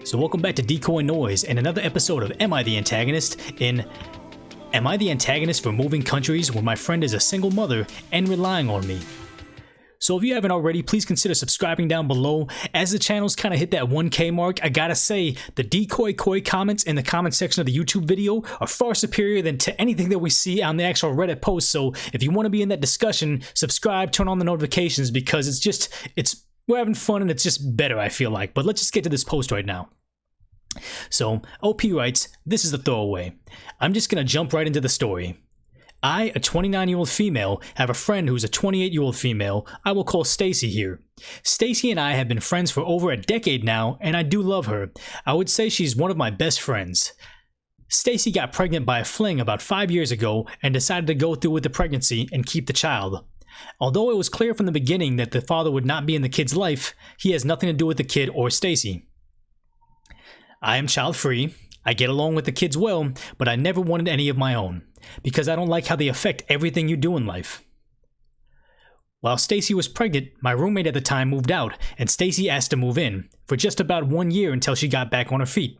So welcome back to DecoyNoise and another episode of Am I the Antagonist in Am I the Antagonist for moving countries when my friend is a single mother and relying on me? So if you haven't already, please consider subscribing down below. As the channel's kind of hit that 1K mark, I gotta say, the Decoy comments in the comment section of the YouTube video are far superior than to anything that we see on the actual Reddit post. So if you want to be in that discussion, subscribe, turn on the notifications, because we're having fun and it's just better, I feel like. But let's just get to this post right now. So OP writes, "This is the throwaway. I'm just gonna jump right into the story. I, a 29-year-old female, have a friend who's a 28-year-old female. I will call Stacy here. Stacy and I have been friends for over a decade now, and I do love her. I would say she's one of my best friends. Stacy got pregnant by a fling about 5 years ago and decided to go through with the pregnancy and keep the child. Although it was clear from the beginning that the father would not be in the kid's life, he has nothing to do with the kid or Stacy. I am child-free. I get along with the kids well, but I never wanted any of my own, because I don't like how they affect everything you do in life. While Stacy was pregnant, my roommate at the time moved out, and Stacy asked to move in, for just about 1 year until she got back on her feet.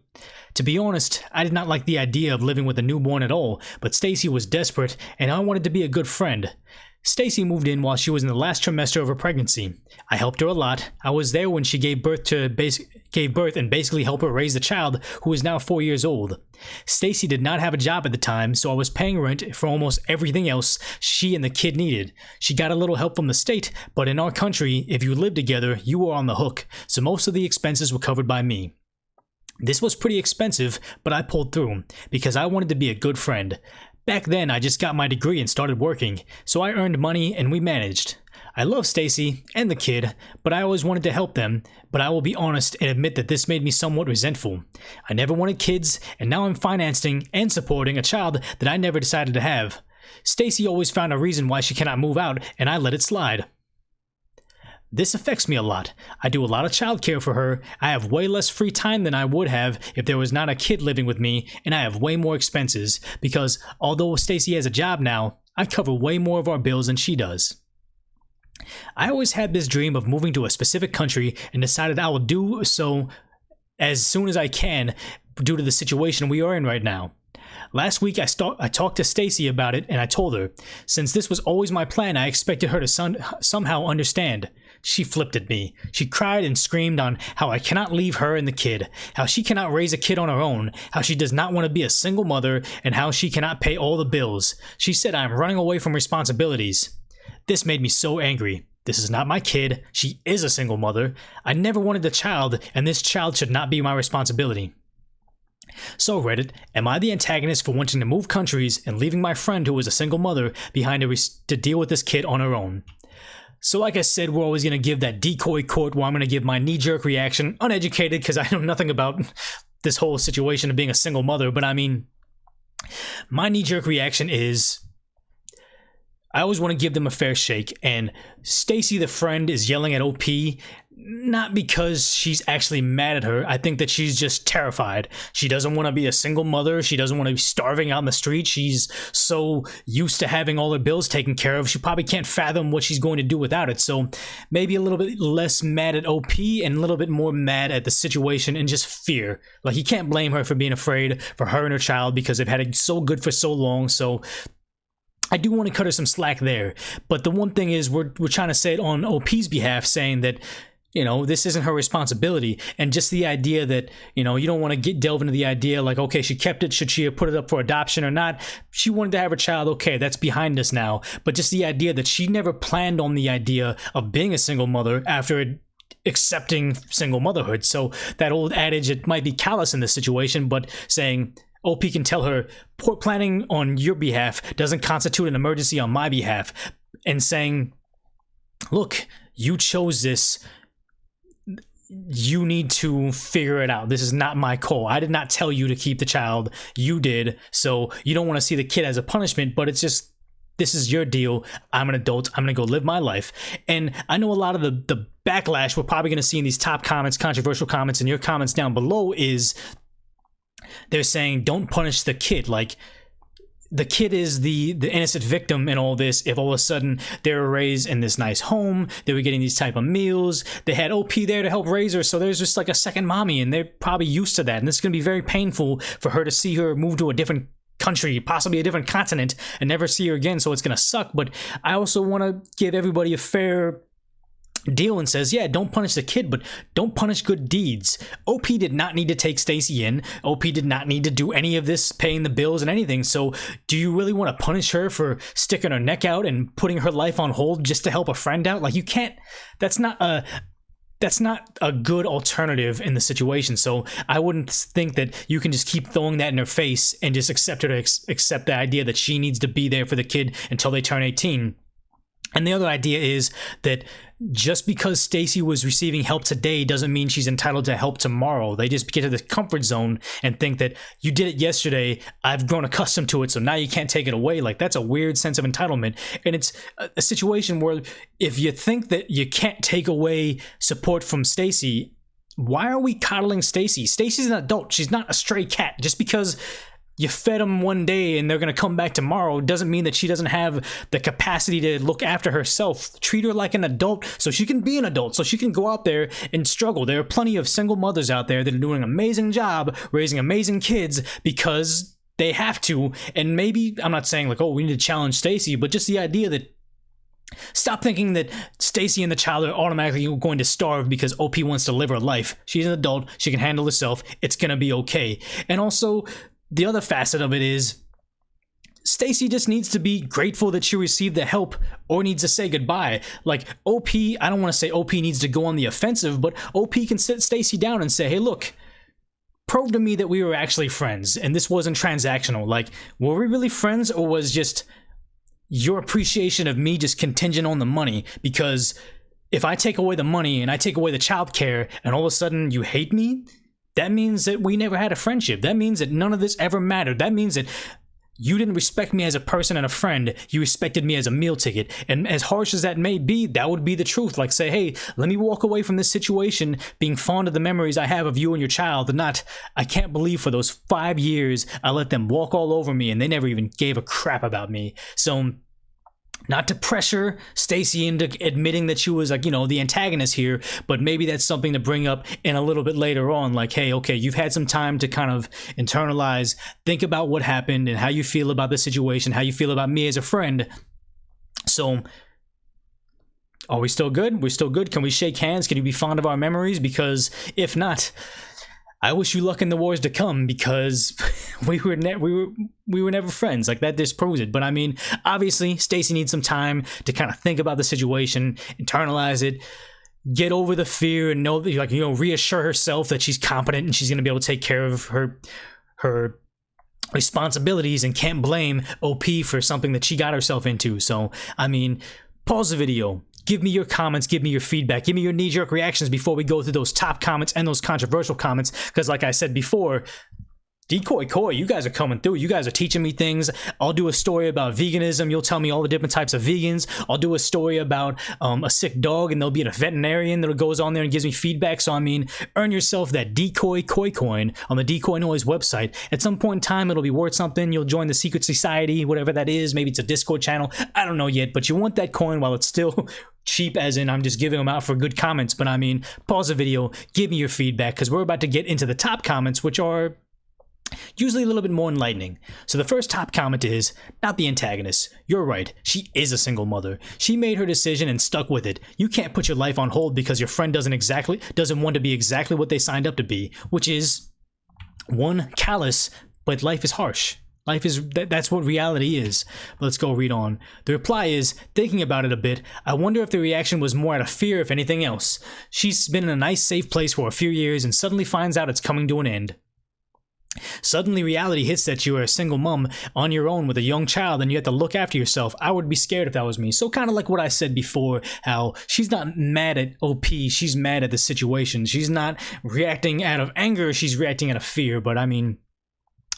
To be honest, I did not like the idea of living with a newborn at all, but Stacy was desperate, and I wanted to be a good friend. Stacy moved in while she was in the last trimester of her pregnancy. I helped her a lot. I was there when she gave birth and basically helped her raise the child, who is now 4 years old. Stacy did not have a job at the time, so I was paying rent for almost everything else she and the kid needed. She got a little help from the state, but in our country, if you live together, you were on the hook, so most of the expenses were covered by me. This was pretty expensive, but I pulled through, because I wanted to be a good friend. Back then, I just got my degree and started working, so I earned money and we managed. I love Stacy and the kid, but I always wanted to help them, but I will be honest and admit that this made me somewhat resentful. I never wanted kids, and now I'm financing and supporting a child that I never decided to have. Stacy always found a reason why she cannot move out, and I let it slide. This affects me a lot. I do a lot of childcare for her. I have way less free time than I would have if there was not a kid living with me, and I have way more expenses because although Stacy has a job now, I cover way more of our bills than she does. I always had this dream of moving to a specific country and decided I will do so as soon as I can due to the situation we are in right now. Last week I talked to Stacy about it, and I told her, since this was always my plan, I expected her to somehow understand. She flipped at me. She cried and screamed on how I cannot leave her and the kid, how she cannot raise a kid on her own, how she does not want to be a single mother, and how she cannot pay all the bills. She said I am running away from responsibilities. This made me so angry. This is not my kid. She is a single mother. I never wanted a child, and this child should not be my responsibility. So Reddit, am I the antagonist for wanting to move countries and leaving my friend who is a single mother behind to deal with this kid on her own? So like I said, we're always going to give that decoy quote where I'm going to give my knee-jerk reaction, uneducated because I know nothing about this whole situation of being a single mother, but I mean, my knee-jerk reaction is I always want to give them a fair shake, and Stacy the friend is yelling at OP, not because she's actually mad at her. I think that she's just terrified. She doesn't want to be a single mother. She doesn't want to be starving out in the street. She's so used to having all her bills taken care of. She probably can't fathom what she's going to do without it. So maybe a little bit less mad at OP and a little bit more mad at the situation and just fear. Like, you can't blame her for being afraid for her and her child because they've had it so good for so long. So I do want to cut her some slack there. But the one thing is we're trying to say it on OP's behalf, saying that, you know, this isn't her responsibility. And just the idea that, you know, you don't want to delve into the idea like, okay, she kept it. Should she have put it up for adoption or not? She wanted to have a child. Okay, that's behind us now. But just the idea that she never planned on the idea of being a single mother after accepting single motherhood. So that old adage, it might be callous in this situation, but saying OP can tell her, poor planning on your behalf doesn't constitute an emergency on my behalf. And saying, look, you chose this. You need to figure it out. This is not my call. I did not tell you to keep the child. You did. So you don't want to see the kid as a punishment, but it's just, this is your deal. I'm an adult. I'm going to go live my life. And I know a lot of the backlash we're probably going to see in these top comments, controversial comments, and your comments down below is they're saying, don't punish the kid. Like, the kid is the innocent victim in all this if all of a sudden they were raised in this nice home, they were getting these type of meals, they had OP there to help raise her, so there's just like a second mommy, and they're probably used to that, and it's going to be very painful for her to see her move to a different country, possibly a different continent, and never see her again, so it's going to suck. But I also want to give everybody a fair deal and says, yeah, don't punish the kid, but don't punish good deeds. OP did not need to take Stacy in. OP did not need to do any of this, paying the bills and anything. So do you really want to punish her for sticking her neck out and putting her life on hold just to help a friend out? Like, you can't, that's not a good alternative in the situation. So I wouldn't think that you can just keep throwing that in her face and just accept the idea that she needs to be there for the kid until they turn 18. And the other idea is that just because Stacy was receiving help today doesn't mean she's entitled to help tomorrow. They just get to the comfort zone and think that you did it yesterday, I've grown accustomed to it, so now you can't take it away. Like, that's a weird sense of entitlement. And it's a situation where if you think that you can't take away support from Stacy, why are we coddling Stacy? Stacy's an adult. She's not a stray cat. Just because you fed them one day and they're going to come back tomorrow doesn't mean that she doesn't have the capacity to look after herself. Treat her like an adult so she can be an adult, so she can go out there and struggle. There are plenty of single mothers out there that are doing an amazing job raising amazing kids because they have to. And maybe, I'm not saying like, oh, we need to challenge Stacy, but just the idea that stop thinking that Stacy and the child are automatically going to starve because OP wants to live her life. She's an adult. She can handle herself. It's going to be okay. And also, the other facet of it is Stacy just needs to be grateful that she received the help or needs to say goodbye. Like, OP, I don't want to say OP needs to go on the offensive, but OP can sit Stacy down and say, hey, look, prove to me that we were actually friends and this wasn't transactional. Like, were we really friends, or was just your appreciation of me just contingent on the money? Because if I take away the money and I take away the childcare and all of a sudden you hate me, that means that we never had a friendship. That means that none of this ever mattered. That means that you didn't respect me as a person and a friend. You respected me as a meal ticket. And as harsh as that may be, that would be the truth. Like, say, hey, let me walk away from this situation being fond of the memories I have of you and your child, and not, I can't believe for those 5 years I let them walk all over me and they never even gave a crap about me. So, not to pressure Stacy into admitting that she was, like, you know, the antagonist here, but maybe that's something to bring up in a little bit later on. Like, hey, okay, you've had some time to kind of internalize, think about what happened and how you feel about the situation, how you feel about me as a friend. So, are we still good? We're still good. Can we shake hands? Can you be fond of our memories? Because if not, I wish you luck in the wars to come, because we were never friends. Like, that disproves it. But I mean, obviously, Stacy needs some time to kind of think about the situation, internalize it, get over the fear, and know that, like, you know, reassure herself that she's competent and she's going to be able to take care of her responsibilities and can't blame OP for something that she got herself into. So, I mean, pause the video. Give me your comments, give me your feedback, give me your knee-jerk reactions before we go through those top comments and those controversial comments, because like I said before, DecoyNoise, you guys are coming through. You guys are teaching me things. I'll do a story about veganism. You'll tell me all the different types of vegans. I'll do a story about a sick dog, and there'll be a veterinarian that goes on there and gives me feedback. So, I mean, earn yourself that DecoyNoise coin on the DecoyNoise website. At some point in time, it'll be worth something. You'll join the secret society, whatever that is. Maybe it's a Discord channel. I don't know yet, but you want that coin while it's still cheap, as in I'm just giving them out for good comments. But I mean, pause the video, give me your feedback, because we're about to get into the top comments, which are usually a little bit more enlightening. So the first top comment is, not the antagonist. You're right. She is a single mother. She made her decision and stuck with it. You can't put your life on hold because your friend doesn't want to be exactly what they signed up to be, which is, one, callous, but life is harsh. Life is, that's what reality is. Let's go read on. The reply is, thinking about it a bit, I wonder if the reaction was more out of fear, if anything else. She's been in a nice safe place for a few years and suddenly finds out it's coming to an end. Suddenly reality hits that you are a single mom on your own with a young child and you have to look after yourself. I would be scared if that was me. So kind of like what I said before, how she's not mad at OP, she's mad at the situation. She's not reacting out of anger, she's reacting out of fear. But I mean,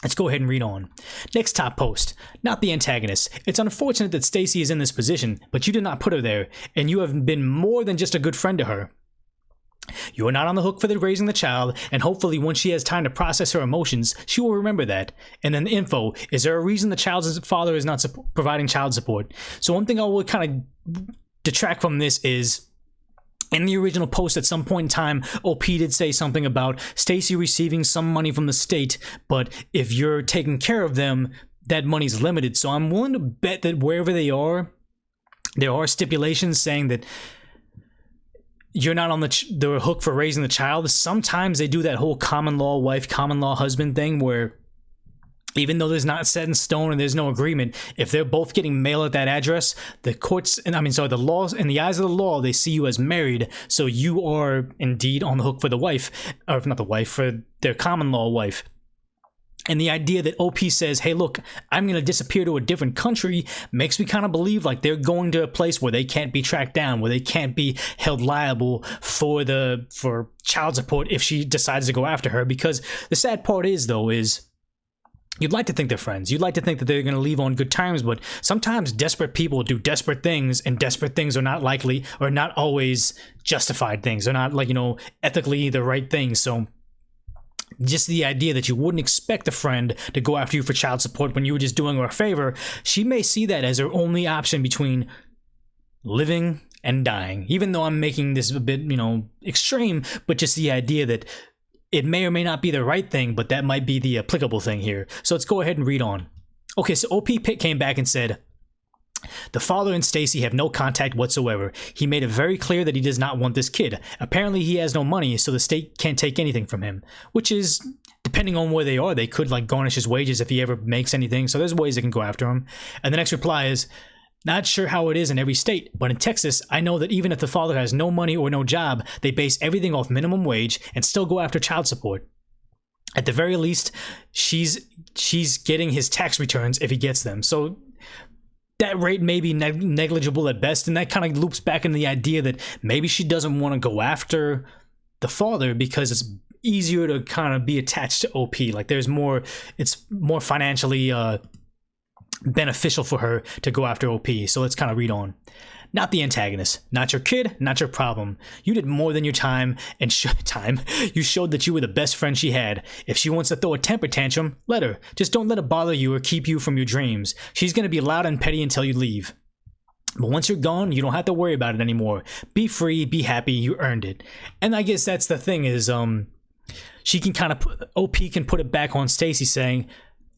let's go ahead and read on. Next top post, not the antagonist. It's unfortunate that Stacy is in this position, but you did not put her there, and you have been more than just a good friend to her. You're not on the hook for the raising the child, and hopefully once she has time to process her emotions, she will remember that. And then the info, is there a reason the child's father is not providing child support? So one thing I would kind of detract from this is, in the original post, at some point in time, OP did say something about Stacy receiving some money from the state, but if you're taking care of them, that money's limited. So I'm willing to bet that wherever they are, there are stipulations saying that you're not on the hook for raising the child. Sometimes they do that whole common law wife, common law husband thing where even though there's not set in stone and there's no agreement, if they're both getting mail at that address, the courts, the laws, in the eyes of the law, they see you as married, so you are indeed on the hook for the wife, or not the wife, for their common law wife. And the idea that OP says, hey, look, I'm going to disappear to a different country makes me kind of believe like they're going to a place where they can't be tracked down, where they can't be held liable for child support if she decides to go after her. Because the sad part is, though, is you'd like to think they're friends. You'd like to think that they're going to leave on good terms, but sometimes desperate people do desperate things, and desperate things are not likely or not always justified things. They're not ethically the right things. So just the idea that you wouldn't expect a friend to go after you for child support when you were just doing her a favor, she may see that as her only option between living and dying. Even though I'm making this a bit, extreme, but just the idea that it may or may not be the right thing, but that might be the applicable thing here. So let's go ahead and read on. Okay, so OP Pitt came back and said, the father and Stacy have no contact whatsoever. He made it very clear that he does not want this kid. Apparently he has no money, so the state can't take anything from him. Which is, depending on where they are, they could garnish his wages if he ever makes anything. So there's ways they can go after him. And the next reply is, not sure how it is in every state, but in Texas, I know that even if the father has no money or no job, they base everything off minimum wage and still go after child support. At the very least, she's getting his tax returns if he gets them. So that rate may be negligible at best, and that kind of loops back into the idea that maybe she doesn't want to go after the father because it's easier to kind of be attached to OP. It's more financially beneficial for her to go after OP. So let's kind of read on. Not the antagonist, not your kid, not your problem. You did more than your time, and you showed that you were the best friend she had. If she wants to throw a temper tantrum, let her. Just don't let it bother you or keep you from your dreams. She's going to be loud and petty until you leave. But once you're gone, you don't have to worry about it anymore. Be free, be happy, you earned it. And I guess that's the thing is, she can kind of, OP can put it back on Stacy saying,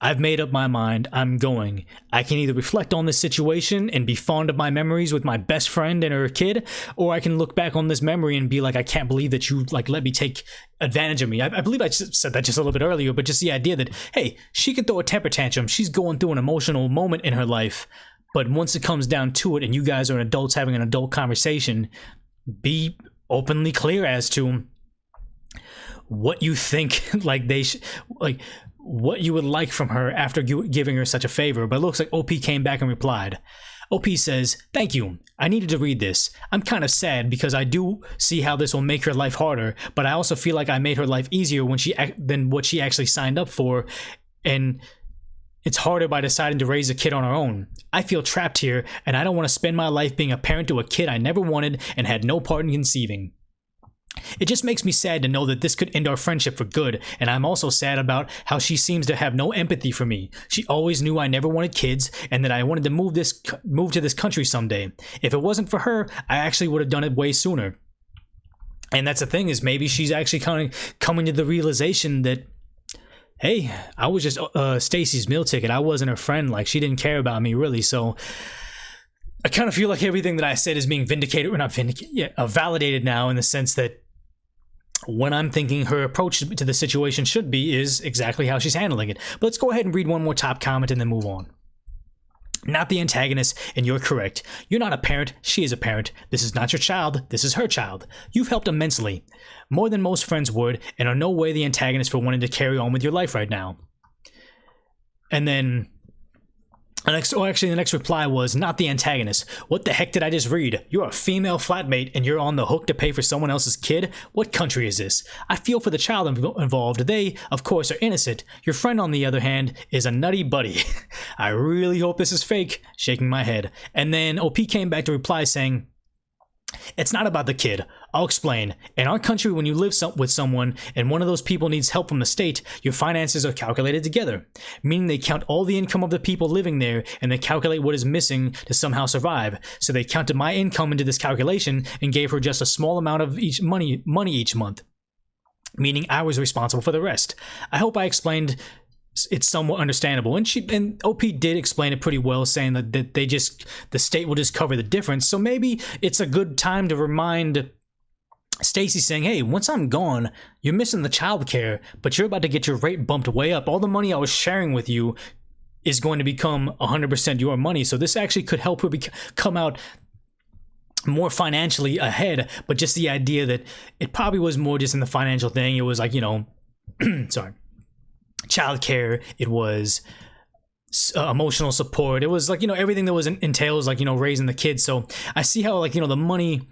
I've made up my mind, I'm going. I can either reflect on this situation and be fond of my memories with my best friend and her kid, or I can look back on this memory and be like, I can't believe that you let me take advantage of me. I believe I said that just a little bit earlier, but just the idea that, hey, she can throw a temper tantrum. She's going through an emotional moment in her life, but once it comes down to it and you guys are adults having an adult conversation, be openly clear as to what you think what you would like from her after giving her such a favor. But it looks like OP came back and replied. OP says, thank you. I needed to read this. I'm kind of sad because I do see how this will make her life harder, but I also feel like I made her life easier than what she actually signed up for, and it's harder by deciding to raise a kid on her own. I feel trapped here, and I don't want to spend my life being a parent to a kid I never wanted and had no part in conceiving. It just makes me sad to know that this could end our friendship for good, and I'm also sad about how she seems to have no empathy for me. She always knew I never wanted kids and that I wanted to move to this country someday. If it wasn't for her, I actually would have done it way sooner. And that's the thing, is maybe she's actually kind of coming to the realization that, hey, I was just Stacy's meal ticket. I wasn't her friend. She didn't care about me really. So I kind of feel like everything that I said is being validated now, in the sense that when I'm thinking her approach to the situation should be is exactly how she's handling it. But let's go ahead and read one more top comment and then move on. Not the antagonist, and you're correct. You're not a parent, she is a parent. This is not your child, this is her child. You've helped immensely, more than most friends would, and are no way the antagonist for wanting to carry on with your life right now. And then the next reply was, not the antagonist. What the heck did I just read? You're a female flatmate and you're on the hook to pay for someone else's kid? What country is this? I feel for the child involved. They, of course, are innocent. Your friend, on the other hand, is a nutty buddy. I really hope this is fake. Shaking my head. And then OP came back to reply saying, it's not about the kid. I'll explain. In our country, when you live with someone and one of those people needs help from the state, your finances are calculated together, meaning they count all the income of the people living there and they calculate what is missing to somehow survive. So they counted my income into this calculation and gave her just a small amount of each money each month, meaning I was responsible for the rest. I hope I explained it's somewhat understandable, and OP did explain it pretty well, saying that the state will just cover the difference. So maybe it's a good time to remind Stacy, saying, hey, once I'm gone, you're missing the childcare, but you're about to get your rate bumped way up. All the money I was sharing with you is going to become 100% your money. So this actually could help her come out more financially ahead. But just the idea that it probably was more just in the financial thing. It was like, you know, sorry, childcare. It was emotional support. It was like, you know, everything that was entails like, you know, raising the kids. So I see how, like, you know, the money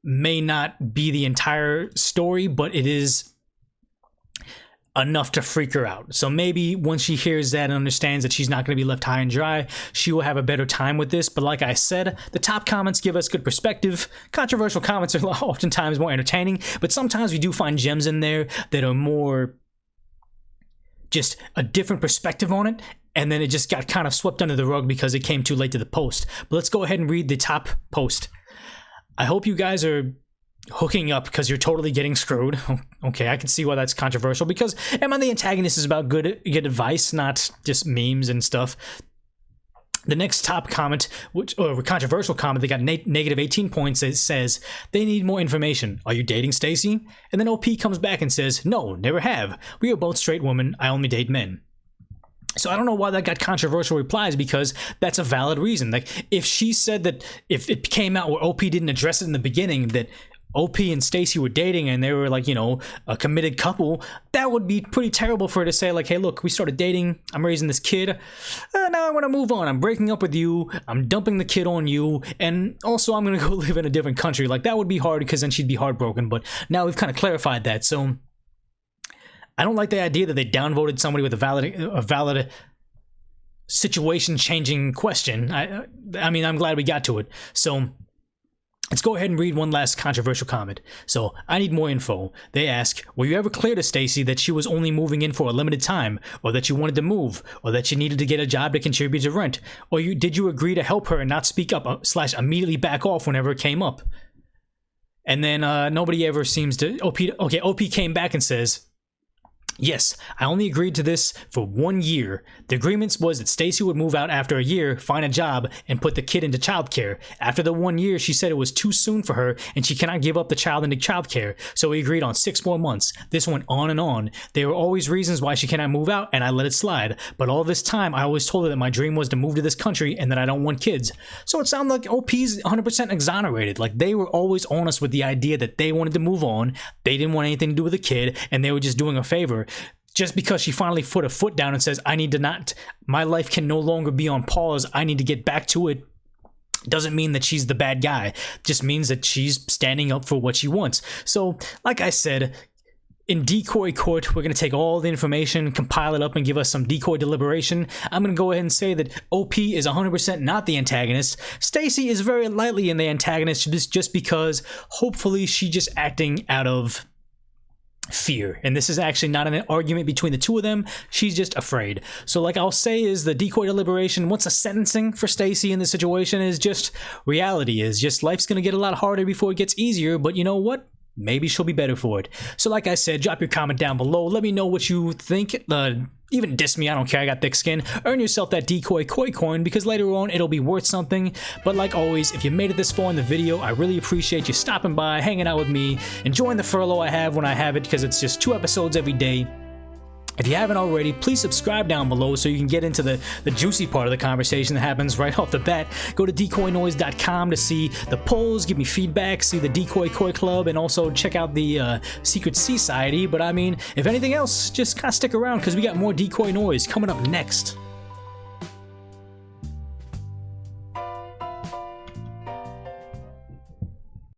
may not be the entire story, but it is enough to freak her out. So maybe once she hears that and understands that she's not going to be left high and dry, she will have a better time with this. But like I said, the top comments give us good perspective. Controversial comments are oftentimes more entertaining, but sometimes we do find gems in there that are more just a different perspective on it, and then it just got kind of swept under the rug because it came too late to the post. But let's go ahead and read the top post. I hope you guys are hooking up because you're totally getting screwed. Okay, I can see why that's controversial, because Am I the Antagonist is about good advice, not just memes and stuff. The next top comment, or controversial comment, they got negative 18 points. It says, they need more information. Are you dating Stacy? And then OP comes back and says, no, never have. We are both straight women. I only date men. So I don't know why that got controversial replies, because that's a valid reason. Like, if she said that, if it came out where OP didn't address it in the beginning, that OP and Stacy were dating and they were like, you know, a committed couple, that would be pretty terrible for her to say, like, hey, look, we started dating, I'm raising this kid, now I want to move on, I'm breaking up with you, I'm dumping the kid on you, and also I'm gonna go live in a different country. Like, that would be hard, because then she'd be heartbroken. But now we've kind of clarified that. So I don't like the idea that they downvoted somebody with a valid situation-changing question. I mean, I'm glad we got to it. So let's go ahead and read one last controversial comment. So, I need more info. They ask, were you ever clear to Stacy that she was only moving in for a limited time, or that you wanted to move, or that you needed to get a job to contribute to rent, or did you agree to help her and not speak up / immediately back off whenever it came up? And then nobody ever seems to. OP came back and says, yes, I only agreed to this for 1 year. The agreement was that Stacy would move out after a year, find a job, and put the kid into childcare. After the 1 year, she said it was too soon for her and she cannot give up the child into childcare. So we agreed on 6 more months. This went on and on. There were always reasons why she cannot move out, and I let it slide. But all this time, I always told her that my dream was to move to this country and that I don't want kids. So it sounded like OP's 100% exonerated. Like, they were always honest with the idea that they wanted to move on. They didn't want anything to do with the kid, and they were just doing a favor. Just because she finally put her foot down and says, my life can no longer be on pause, I need to get back to it, doesn't mean that she's the bad guy. Just means that she's standing up for what she wants. So, like I said, in decoy court, we're going to take all the information, compile it up, and give us some decoy deliberation. I'm going to go ahead and say that OP is 100% not the antagonist. Stacy is very lightly in the antagonist, just because hopefully she's just acting out of fear, and this is actually not an argument between the two of them. She's just afraid. So, like I'll say, is the decoy deliberation, what's the sentencing for Stacy in this situation, is just reality, is just life's gonna get a lot harder before it gets easier, but you know what? Maybe she'll be better for it. So like I said, drop your comment down below. Let me know what you think. Even diss me, I don't care, I got thick skin. Earn yourself that decoy koi coin, because later on it'll be worth something. But like always, if you made it this far in the video, I really appreciate you stopping by, hanging out with me, enjoying the furlough I have when I have it, because it's just 2 episodes every day. If you haven't already, please subscribe down below so you can get into the juicy part of the conversation that happens right off the bat. Go to DecoyNoise.com to see the polls, give me feedback, see the Decoy Koi Club, and also check out the Secret Society. But I mean, if anything else, just kind of stick around, because we got more Decoy Noise coming up next.